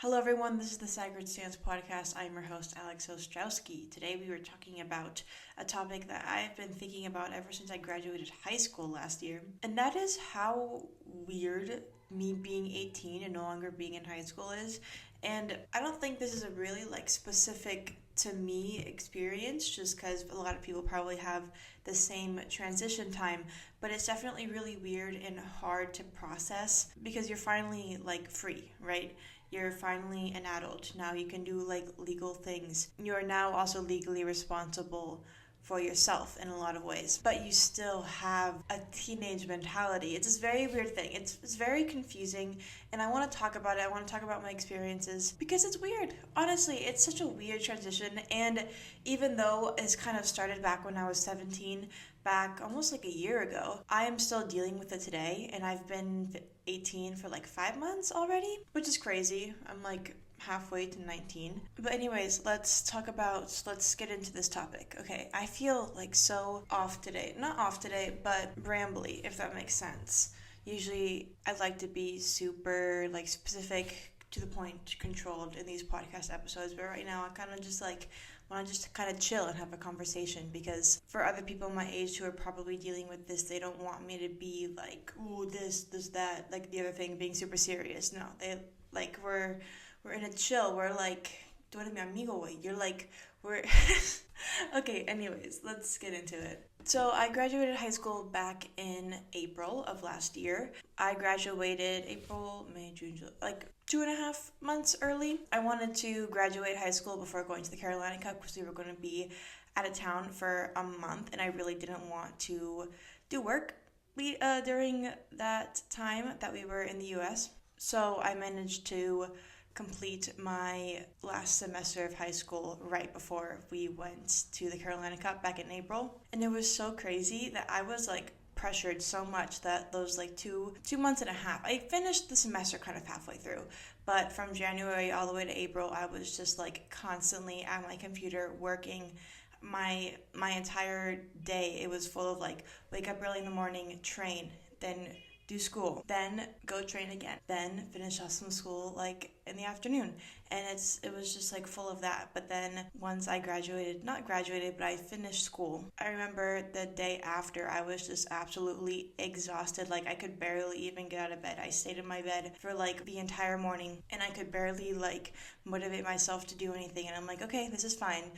Hello everyone, this is the Sacred Stance Podcast. I'm your host, Alex Ostrowski. Today we were talking about a topic that I've been thinking about ever since I graduated high school last year. And that is how weird me being 18 and no longer being in high school is. And I don't think this is a really specific to me experience, just because a lot of people probably have the same transition time, but it's definitely really weird and hard to process because you're finally free, right? You're finally an adult. Now you can do legal things. You're now also legally responsible for yourself in a lot of ways, but you still have a teenage mentality. It's this very weird thing. It's very confusing, and I want to talk about it. I want to talk about my experiences because it's weird. Honestly, it's such a weird transition, and even though it's kind of started back when I was 17, back almost a year ago, I am still dealing with it today, and I've been 18 for 5 months already, which is crazy. I'm halfway to 19. But anyways, let's get into this topic. Okay, I feel so off today. Not off today, but brambly, if that makes sense. Usually I like to be super specific, to the point, controlled in these podcast episodes, but right now I kind of just want to just kind of chill and have a conversation, because for other people my age who are probably dealing with this, they don't want me to be ooh, this, that, the other thing, being super serious. No, they we're in a chill, we're do it mi amigo way. You're we're okay, anyways, let's get into it. So I graduated high school back in April of last year. I graduated April, May, June, July, 2.5 months early. I wanted to graduate high school before going to the Carolina Cup because we were going to be out of town for a month, and I really didn't want to do work during that time that we were in the U.S. So I managed to complete my last semester of high school right before we went to the Carolina Cup back in April. And it was so crazy that I was pressured so much that those 2 months and a half, I finished the semester kind of halfway through, but from January all the way to April, I was just constantly at my computer working. My entire day, it was full of wake up early in the morning, train, then do school, then go train again, then finish off some school in the afternoon. And it was just full of that. But then once I not graduated, but I finished school, I remember the day after I was just absolutely exhausted. I could barely even get out of bed. I stayed in my bed for the entire morning, and I could barely motivate myself to do anything. And I'm okay, this is fine.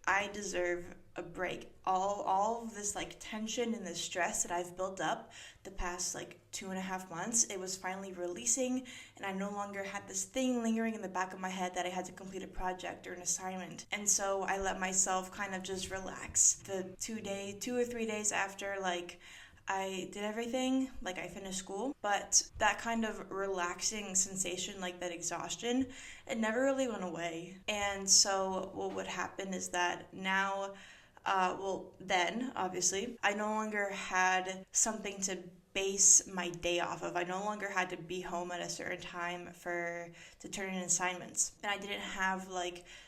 I deserve a break. All of this tension and the stress that I've built up the past 2.5 months, it was finally releasing, and I no longer had this thing lingering in the back of my head that I had to complete a project or an assignment. And so I let myself kind of just relax. The 2 or 3 days after I did everything, I finished school, but that kind of relaxing sensation, that exhaustion, it never really went away. And so what would happen is that now, then, obviously, I no longer had something to base my day off of. I no longer had to be home at a certain time to turn in assignments. And I didn't have,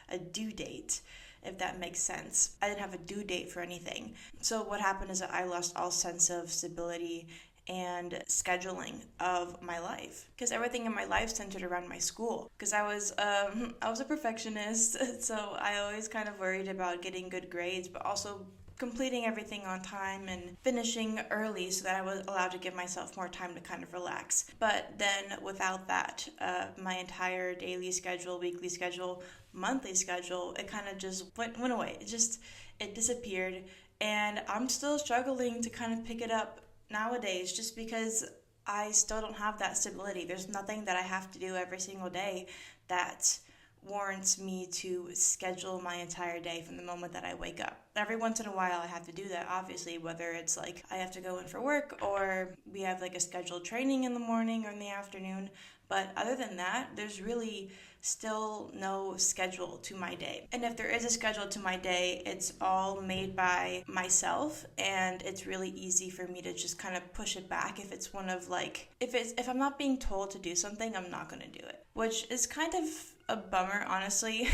a due date, if that makes sense. I didn't have a due date for anything. So what happened is that I lost all sense of stability and scheduling of my life, because everything in my life centered around my school, because I was a perfectionist, so I always kind of worried about getting good grades, but also completing everything on time and finishing early so that I was allowed to give myself more time to kind of relax. But then without that, my entire daily schedule, weekly schedule, monthly schedule, it kind of just went away. It disappeared, and I'm still struggling to kind of pick it up nowadays, just because I still don't have that stability. There's nothing that I have to do every single day that warrants me to schedule my entire day from the moment that I wake up. Every once in a while I have to do that, obviously, whether it's I have to go in for work, or we have a scheduled training in the morning or in the afternoon. But other than that, there's really still no schedule to my day. And if there is a schedule to my day, it's all made by myself, and it's really easy for me to just kind of push it back if it's one of if I'm not being told to do something, I'm not going to do it, which is kind of a bummer, honestly,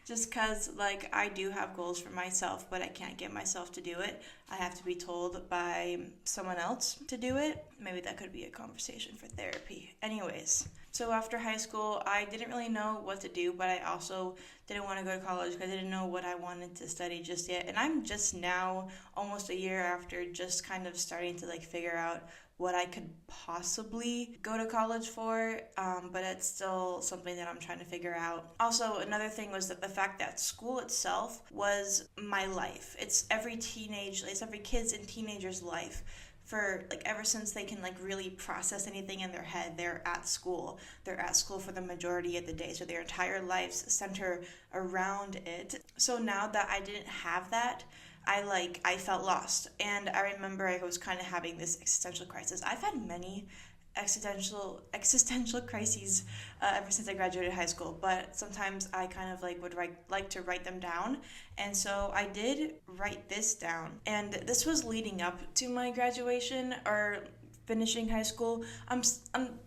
just because, like, I do have goals for myself, but I can't get myself to do it. I have to be told by someone else to do it. Maybe that could be a conversation for therapy. Anyways, so after high school, I didn't really know what to do, but I also didn't want to go to college because I didn't know what I wanted to study just yet. And I'm just now, almost a year after, just kind of starting to, like, figure out what I could possibly go to college for, but it's still something that I'm trying to figure out. Also, another thing was that the fact that school itself was my life. It's every kid's and teenager's life. For like ever since they can like really process anything in their head, they're at school. They're at school for the majority of the day, so their entire lives center around it. So now that I didn't have that, I felt lost. And I remember I was kind of having this existential crisis. I've had many existential crises ever since I graduated high school, but sometimes I kind of would like to write them down. And so I did write this down. And this was leading up to my graduation or finishing high school. I'm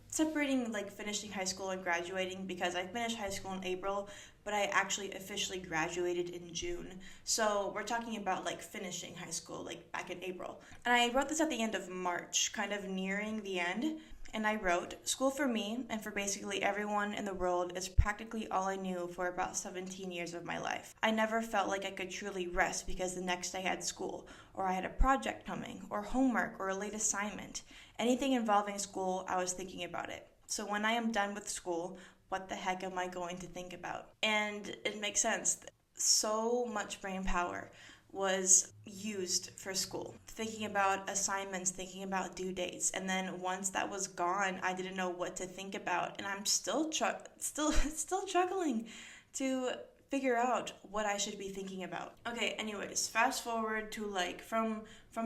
separating like finishing high school and graduating because I finished high school in April, but I actually officially graduated in June. So we're talking about like finishing high school like back in April. And I wrote this at the end of March, kind of nearing the end. And I wrote, "School for me and for basically everyone in the world is practically all I knew for about 17 years of my life. I never felt like I could truly rest because the next day I had school, or I had a project coming, or homework, or a late assignment. Anything involving school, I was thinking about it. So when I am done with school, what the heck am I going to think about?" And it makes sense. So much brain power was used for school, thinking about assignments, thinking about due dates, and then once that was gone, I didn't know what to think about, and I'm still struggling to figure out what I should be thinking about. Okay, anyways, fast forward to like from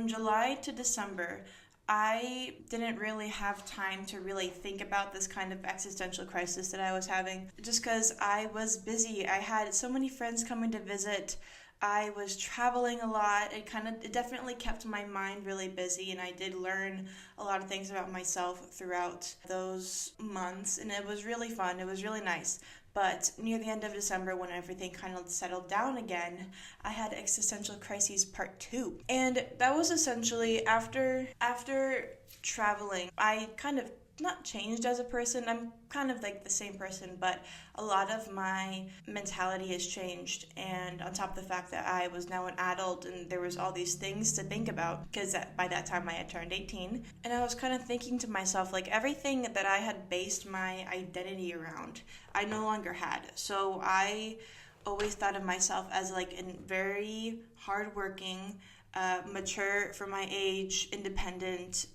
July to December. I didn't really have time to really think about this kind of existential crisis that I was having just because I was busy. I had so many friends coming to visit. I was traveling a lot. It definitely kept my mind really busy, and I did learn a lot of things about myself throughout those months, and it was really fun. It was really nice. But near the end of December, when everything kind of settled down again, I had Existential Crises Part 2. And that was essentially after traveling, I kind of not changed as a person. I'm kind of like the same person, but a lot of my mentality has changed. And on top of the fact that I was now an adult and there was all these things to think about, because by that time I had turned 18, and I was kind of thinking to myself, like everything that I had based my identity around, I no longer had. So I always thought of myself as like a very hardworking, mature for my age, independent,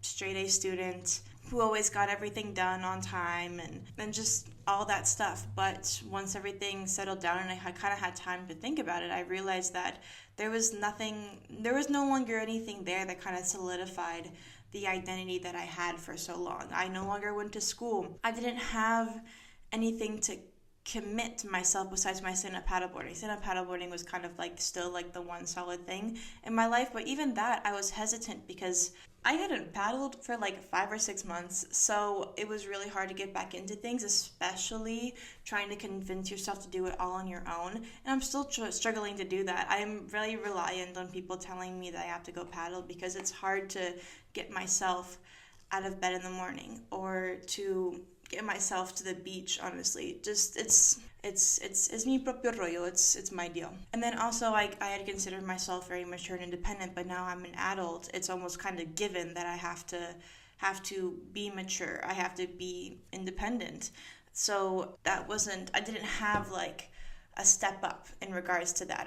straight A student who always got everything done on time and just all that stuff. But once everything settled down and I kind of had time to think about it, I realized that there was no longer anything there that kind of solidified the identity that I had for so long. I no longer went to school. I didn't have anything to commit to myself besides my stand-up paddleboarding. Stand-up paddleboarding was kind of like still like the one solid thing in my life, but even that I was hesitant because I hadn't paddled for like 5 or 6 months, so it was really hard to get back into things, especially trying to convince yourself to do it all on your own, and I'm still struggling to do that. I'm really reliant on people telling me that I have to go paddle because it's hard to get myself out of bed in the morning or to get myself to the beach, honestly. Just it's mi propio rollo. It's my deal. And then also I had considered myself very mature and independent, but now I'm an adult. It's almost kind of given that I have to be mature. I have to be independent. So I didn't have like a step up in regards to that.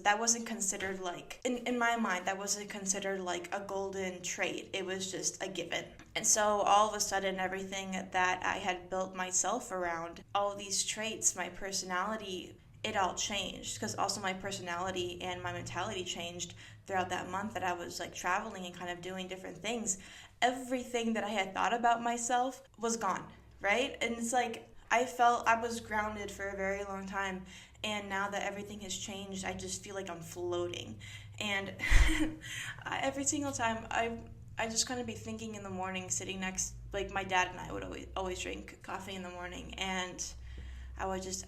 That wasn't considered like, in my mind, that wasn't considered like a golden trait. It was just a given. And so all of a sudden, everything that I had built myself around, all these traits, my personality, it all changed. Because also my personality and my mentality changed throughout that month that I was like traveling and kind of doing different things. Everything that I had thought about myself was gone, right? And it's like, I felt I was grounded for a very long time, and now that everything has changed, I just feel like I'm floating. And every single time I just kind of be thinking in the morning, sitting next, like my dad and I would always drink coffee in the morning, and I would just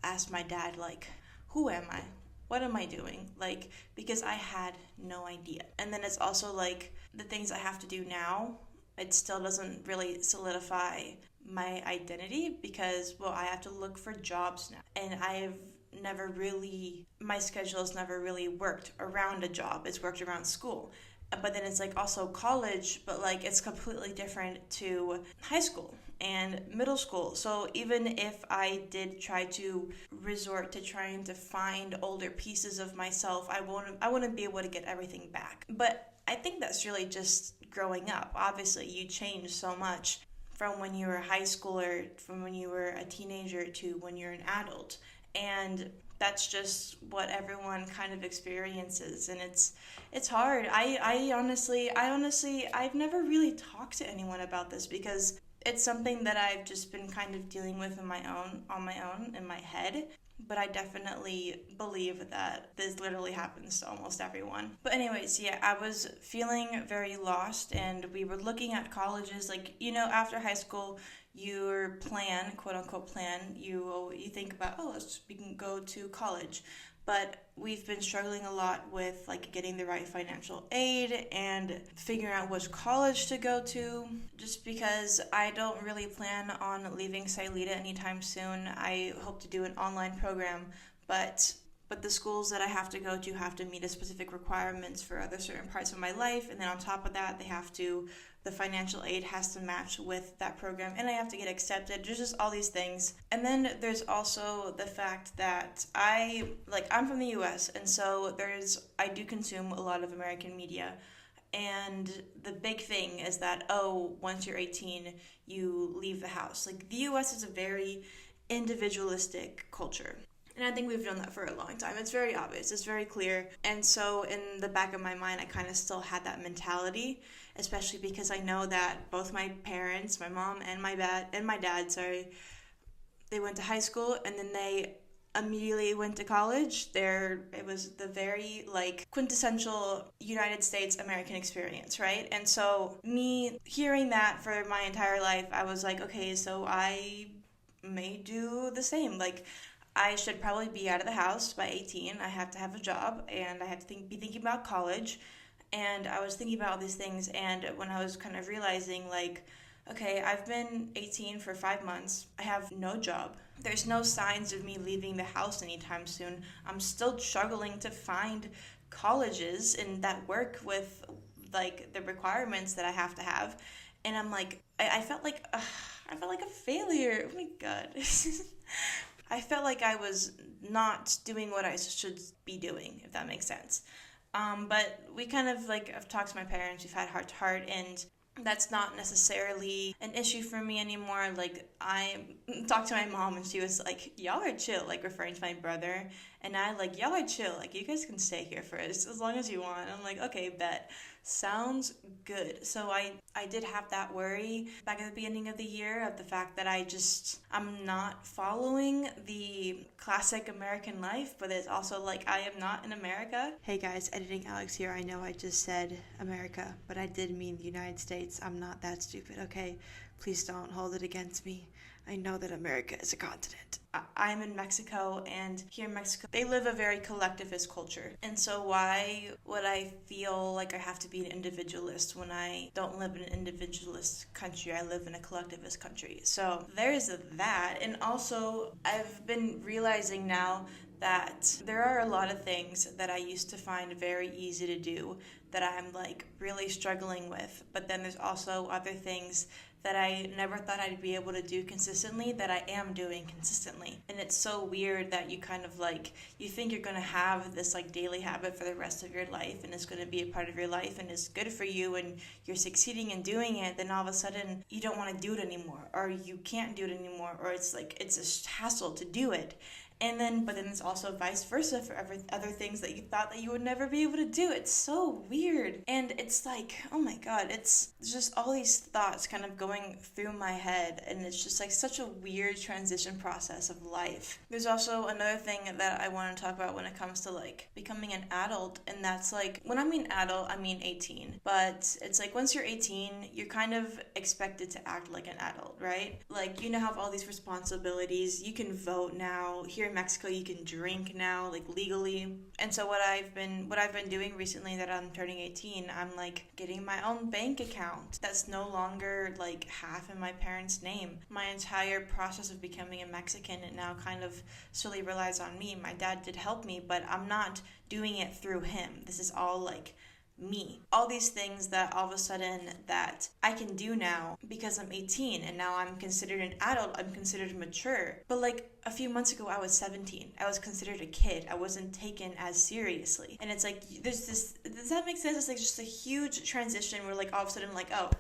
ask my dad, like, who am I? What am I doing? Like, because I had no idea. And then it's also like the things I have to do now, it still doesn't really solidify my identity because, well, I have to look for jobs now. And my schedule has never really worked around a job. It's worked around school. But then it's like also college, but like it's completely different to high school and middle school. So even if I did try to resort to trying to find older pieces of myself, I wouldn't be able to get everything back. But I think that's really just growing up. Obviously, you change so much from when you were a high schooler, from when you were a teenager to when you're an adult. And that's just what everyone kind of experiences, and it's hard. I've never really talked to anyone about this because it's something that I've just been kind of dealing with on my own in my head. But I definitely believe that this literally happens to almost everyone. But anyways, yeah, I was feeling very lost, and we were looking at colleges. Like, after high school, your plan, quote unquote plan, you think about, we can go to college. But we've been struggling a lot with like getting the right financial aid and figuring out which college to go to. Just because I don't really plan on leaving Sailita anytime soon. I hope to do an online program, but the schools that I have to go to have to meet a specific requirements for other certain parts of my life, and then on top of that, the financial aid has to match with that program, and I have to get accepted. There's just all these things. And then there's also the fact that I'm from the US, and so I do consume a lot of American media. And the big thing is that, once you're 18, you leave the house. Like, the US is a very individualistic culture. And I think we've done that for a long time. It's very obvious. It's very clear. And so in the back of my mind, I kind of still had that mentality, especially because I know that both my parents, my mom and my dad, they went to high school and then they immediately went to college. It was the very quintessential United States American experience, right? And so me hearing that for my entire life, I was like, okay, so I may do the same. I should probably be out of the house by 18. I have to have a job, and I have to be thinking about college. And I was thinking about all these things, and when I was kind of realizing, okay, I've been 18 for 5 months. I have no job. There's no signs of me leaving the house anytime soon. I'm still struggling to find colleges and that work with, the requirements that I have to have. And I'm I felt like a failure. Oh my God. I felt like I was not doing what I should be doing, if that makes sense. But we kind of I've talked to my parents, we've had heart to heart, and that's not necessarily an issue for me anymore. I talked to my mom and she was like, y'all are chill, referring to my brother. And I y'all are chill, you guys can stay here for as long as you want. And I'm like, okay, bet. Sounds good. So I did have that worry back at the beginning of the year of the fact that I'm not following the classic American life, but it's also I am not in America. Hey guys, editing Alex here. I know I just said America, but I did mean the United States. I'm not that stupid, okay? Please don't hold it against me. I know that America is a continent. I'm in Mexico, and here in Mexico, they live a very collectivist culture. And so why would I feel like I have to be an individualist when I don't live in an individualist country? I live in a collectivist country. So there's that. And also, I've been realizing now that there are a lot of things that I used to find very easy to do that I'm really struggling with. But then there's also other things that I never thought I'd be able to do consistently that I am doing consistently. And it's so weird that you kind of you think you're going to have this daily habit for the rest of your life, and it's going to be a part of your life and it's good for you and you're succeeding in doing it, then all of a sudden you don't want to do it anymore, or you can't do it anymore, or it's a hassle to do it. But then it's also vice versa for other things that you thought that you would never be able to do. It's so weird. And it's like, oh my God, it's just all these thoughts kind of going through my head. And it's just like such a weird transition process of life. There's also another thing that I want to talk about when it comes to like becoming an adult. And that's like, when I mean adult, I mean 18. But it's like once you're 18, you're kind of expected to act like an adult, right? Like, you have all these responsibilities. You can vote now. Here in Mexico, you can drink now, like legally. And so what I've been doing recently that I'm turning 18, I'm like getting my own bank account that's no longer like half in my parents' name. My entire process of becoming a Mexican, it now kind of solely relies on me. My dad did help me, but I'm not doing it through him. This is all like me. All these things that all of a sudden that I can do now because I'm 18 and now I'm considered an adult, I'm considered mature. But like a few months ago I was 17. I was considered a kid. I wasn't taken as seriously. And it's like there's this, does that make sense? It's like just a huge transition where like all of a sudden like, oh,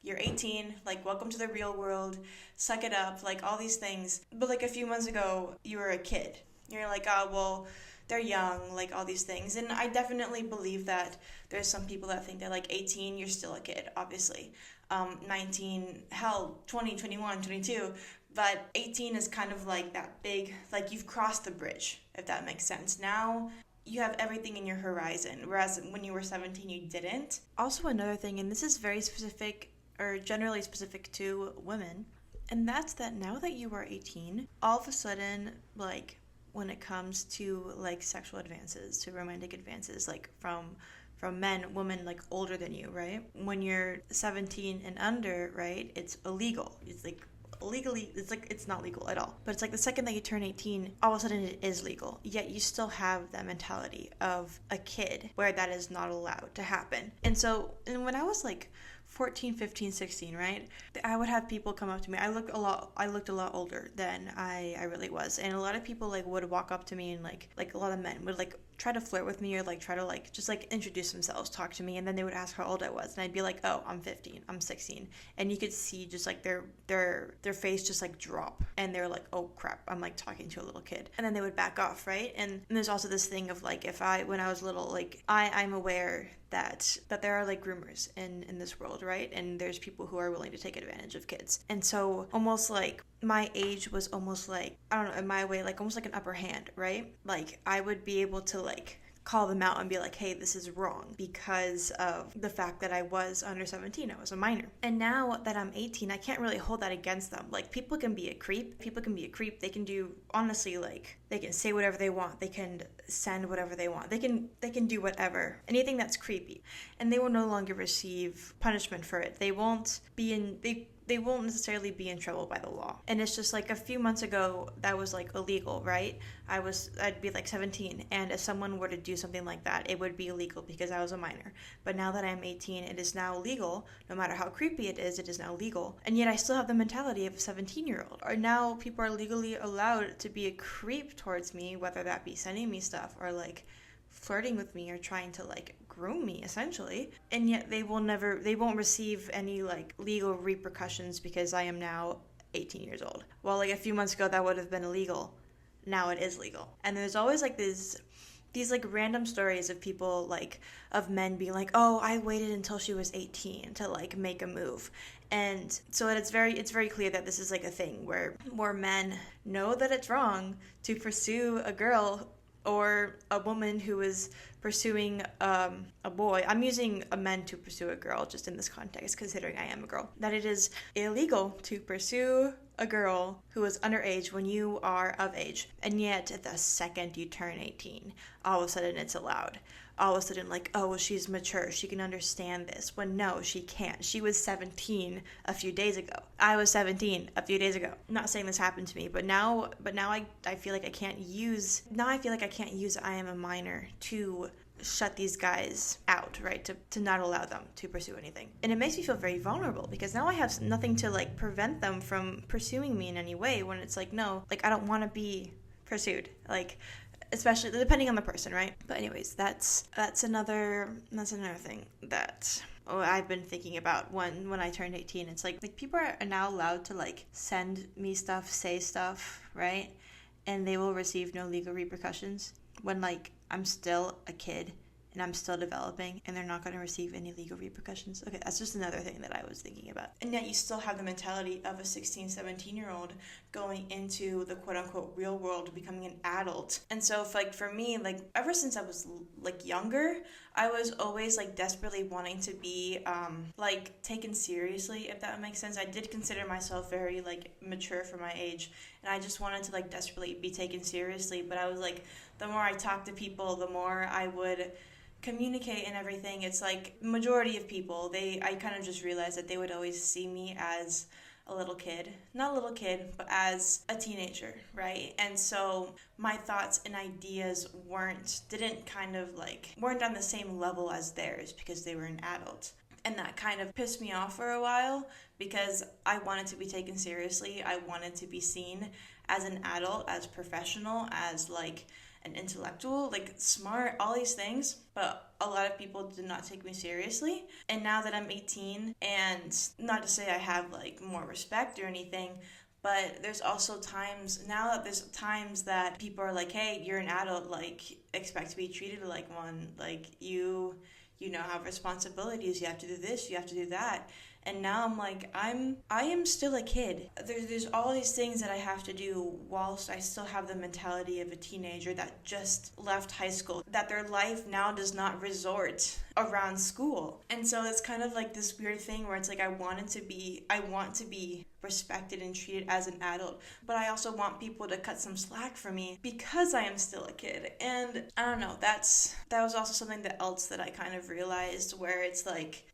you're 18, like welcome to the real world, suck it up, like all these things. But like a few months ago you were a kid. You're like, oh well, they're young, like all these things. And I definitely believe that there's some people that think that like 18, you're still a kid, obviously. 19, hell, 20, 21, 22. But 18 is kind of like that big, like you've crossed the bridge, if that makes sense. Now you have everything in your horizon, whereas when you were 17, you didn't. Also another thing, and this is very specific, or generally specific to women, and that's that now that you are 18, all of a sudden, like, when it comes to like sexual advances, to romantic advances, like from men, women like older than you, right? When you're 17 and under, right, it's illegal. It's like legally, it's like it's not legal at all. But it's like the second that you turn 18, all of a sudden it is legal. Yet you still have that mentality of a kid where that is not allowed to happen. And when I was like 14, 15, 16, right? I would have people come up to me. I looked a lot older than I really was. And a lot of people like would walk up to me and like a lot of men would like try to flirt with me or like try to like just like introduce themselves, talk to me, and then they would ask how old I was. And I'd be like, "Oh, I'm 15. I'm 16." And you could see just like their face just like drop. And they're like, "Oh crap, I'm like talking to a little kid." And then they would back off, right? And there's also this thing of like when I was little, like I'm aware that there are like groomers in this world, right? And there's people who are willing to take advantage of kids. And so almost like my age was almost like, I don't know, in my way, like almost like an upper hand, right? Like I would be able to like call them out and be like, hey, this is wrong because of the fact that I was under 17. I was a minor. And now that I'm 18, I can't really hold that against them. Like people can be a creep. They can do, honestly, like they can say whatever they want. They can send whatever they want. They can do whatever. Anything that's creepy. And they will no longer receive punishment for it. They won't necessarily be in trouble by the law. And it's just like a few months ago that was like illegal, right? I'd be like 17, and if someone were to do something like that, it would be illegal because I was a minor. But now that I'm 18, it is now legal. No matter how creepy it is now legal. And yet I still have the mentality of a 17-year-old. Or now people are legally allowed to be a creep towards me, whether that be sending me stuff or like flirting with me or trying to like groom me essentially, and yet they won't receive any like legal repercussions because I am now 18 years old. Well, like a few months ago that would have been illegal. Now it is legal. And there's always like these like random stories of people like of men being like, oh, I waited until she was 18 to like make a move. And so it's very clear that this is like a thing where more men know that it's wrong to pursue a girl or a woman who is pursuing a boy. I'm using a man to pursue a girl just in this context, considering I am a girl. That it is illegal to pursue a girl who is underage when you are of age. And yet, the second you turn 18, all of a sudden it's allowed. All of a sudden, like, oh, well, she's mature. She can understand this. When no, she can't. She was 17 a few days ago. I was 17 a few days ago. I'm not saying this happened to me, but now I feel like I can't use I am a minor to shut these guys out, right? To not allow them to pursue anything. And it makes me feel very vulnerable because now I have nothing to like prevent them from pursuing me in any way when it's like, no, like I don't want to be pursued. Like, especially depending on the person, right? But anyways, that's another thing that I've been thinking about when I turned 18. It's like people are now allowed to like send me stuff, say stuff, right? and they will receive no legal repercussions when, like, I'm still a kid and I'm still developing and they're not going to receive any legal repercussions. Okay, that's just another thing that I was thinking about. And yet you still have the mentality of a 16, 17-year-old going into the quote-unquote real world, becoming an adult. And so for me, like, ever since I was like younger, I was always like desperately wanting to be like taken seriously, if that makes sense. I did consider myself very like mature for my age, and I just wanted to like desperately be taken seriously. But I was like, the more I talked to people, the more I would communicate and everything. It's like majority of people, I kind of just realized that they would always see me as a little kid, not a little kid, but as a teenager, right? And so my thoughts and ideas weren't on the same level as theirs because they were an adult. And that kind of pissed me off for a while because I wanted to be taken seriously. I wanted to be seen as an adult, as professional, as like an intellectual, like smart, all these things, but a lot of people did not take me seriously. And now that I'm 18, and not to say I have like more respect or anything, but there's times that people are like, hey, you're an adult, like expect to be treated like one, like you have responsibilities, you have to do this, you have to do that. And now I'm like, I am still a kid. There's all these things that I have to do whilst I still have the mentality of a teenager that just left high school, that their life now does not resort around school. And so it's kind of like this weird thing where it's like I want to be respected and treated as an adult, but I also want people to cut some slack for me because I am still a kid. And I don't know, that was also something else that I kind of realized, where it's like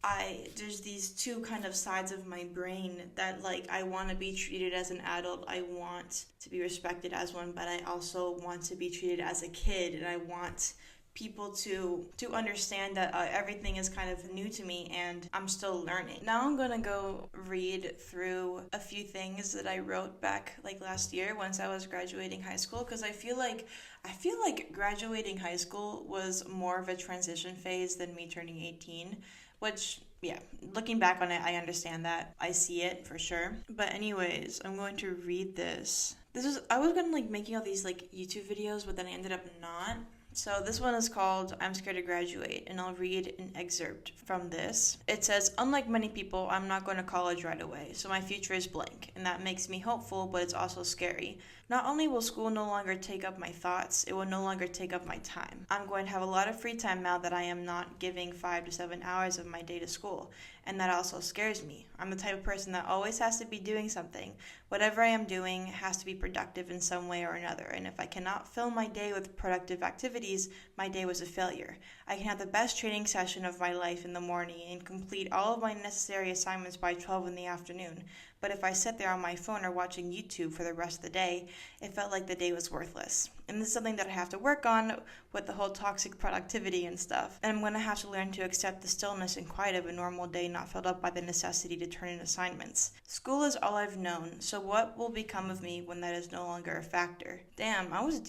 there's these two kind of sides of my brain that like I want to be treated as an adult, I want to be respected as one, but I also want to be treated as a kid, and I want people to understand that everything is kind of new to me and I'm still learning. Now I'm gonna go read through a few things that I wrote back like last year once I was graduating high school, because I feel like graduating high school was more of a transition phase than me turning 18, which, yeah, looking back on it, I understand that. I see it for sure. But anyways, I'm going to read this. I was gonna like making all these like YouTube videos, but then I ended up not. So this one is called I'm Scared to Graduate, and I'll read an excerpt from this. It says, unlike many people, I'm not going to college right away, so my future is blank, and that makes me hopeful, but it's also scary. Not only will school no longer take up my thoughts, it will no longer take up my time. I'm going to have a lot of free time now that I am not giving 5 to 7 hours of my day to school, and that also scares me. I'm the type of person that always has to be doing something. Whatever I am doing has to be productive in some way or another, and if I cannot fill my day with productive activities, my day was a failure. I can have the best training session of my life in the morning and complete all of my necessary assignments by 12 in the afternoon, but if I sit there on my phone or watching YouTube for the rest of the day, it felt like the day was worthless. And this is something that I have to work on with the whole toxic productivity and stuff. And I'm going to have to learn to accept the stillness and quiet of a normal day not filled up by the necessity to turn in assignments. School is all I've known, so what will become of me when that is no longer a factor? Damn, I was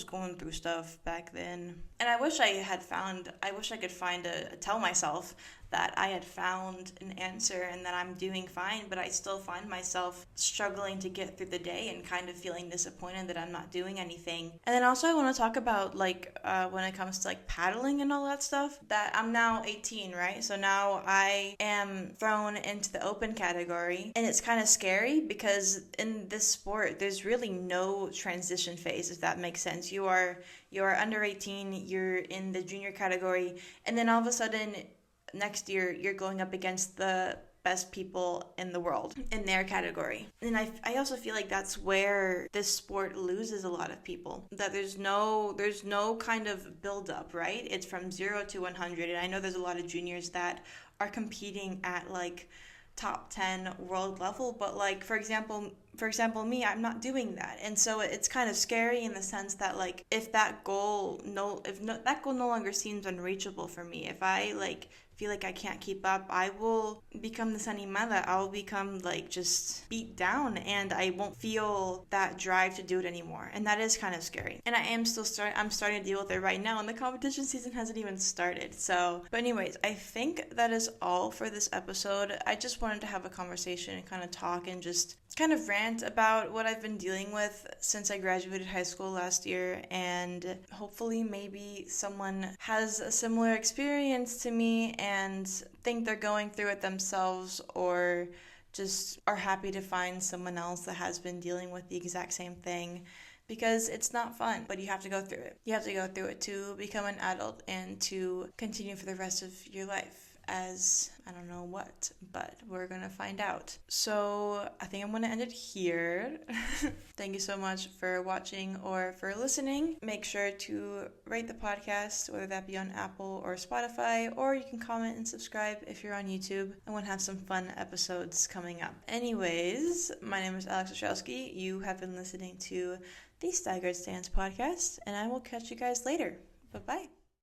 going through stuff back then. And I wish I could tell myself that I had found an answer and that I'm doing fine, but I still find myself struggling to get through the day and kind of feeling disappointed that I'm not doing anything. And then also I want to talk about when it comes to like paddling and all that stuff, that I'm now 18, right? So now I am thrown into the open category, and it's kind of scary because in this sport there's really no transition phase, if that makes sense. You are under 18, you're in the junior category, and then all of a sudden next year you're going up against the best people in the world in their category. And I also feel like that's where this sport loses a lot of people, that there's no kind of build up, right? It's from 0 to 100. And I know there's a lot of juniors that are competing at like top 10 world level, but like for example me, I'm not doing that. And so it's kind of scary in the sense that like if that goal no longer seems unreachable for me, if I like feel like I can't keep up, I will become desanimada. I'll become like just beat down, and I won't feel that drive to do it anymore. And that is kind of scary. And I'm starting to deal with it right now, and the competition season hasn't even started. So, but anyways, I think that is all for this episode. I just wanted to have a conversation and kind of talk and just kind of rant about what I've been dealing with since I graduated high school last year, and hopefully maybe someone has a similar experience to me and think they're going through it themselves, or just are happy to find someone else that has been dealing with the exact same thing, because it's not fun, but you have to go through it. You have to go through it to become an adult and to continue for the rest of your life as I don't know what, but we're gonna find out. So I think I'm gonna end it here. Thank you so much for watching or for listening. Make sure to rate the podcast, whether that be on Apple or Spotify, or you can comment and subscribe if you're on YouTube. I want to have some fun episodes coming up. Anyways, my name is Alex Ostrowski. You have been listening to the Staggered Stance podcast, and I will catch you guys later. Bye-bye.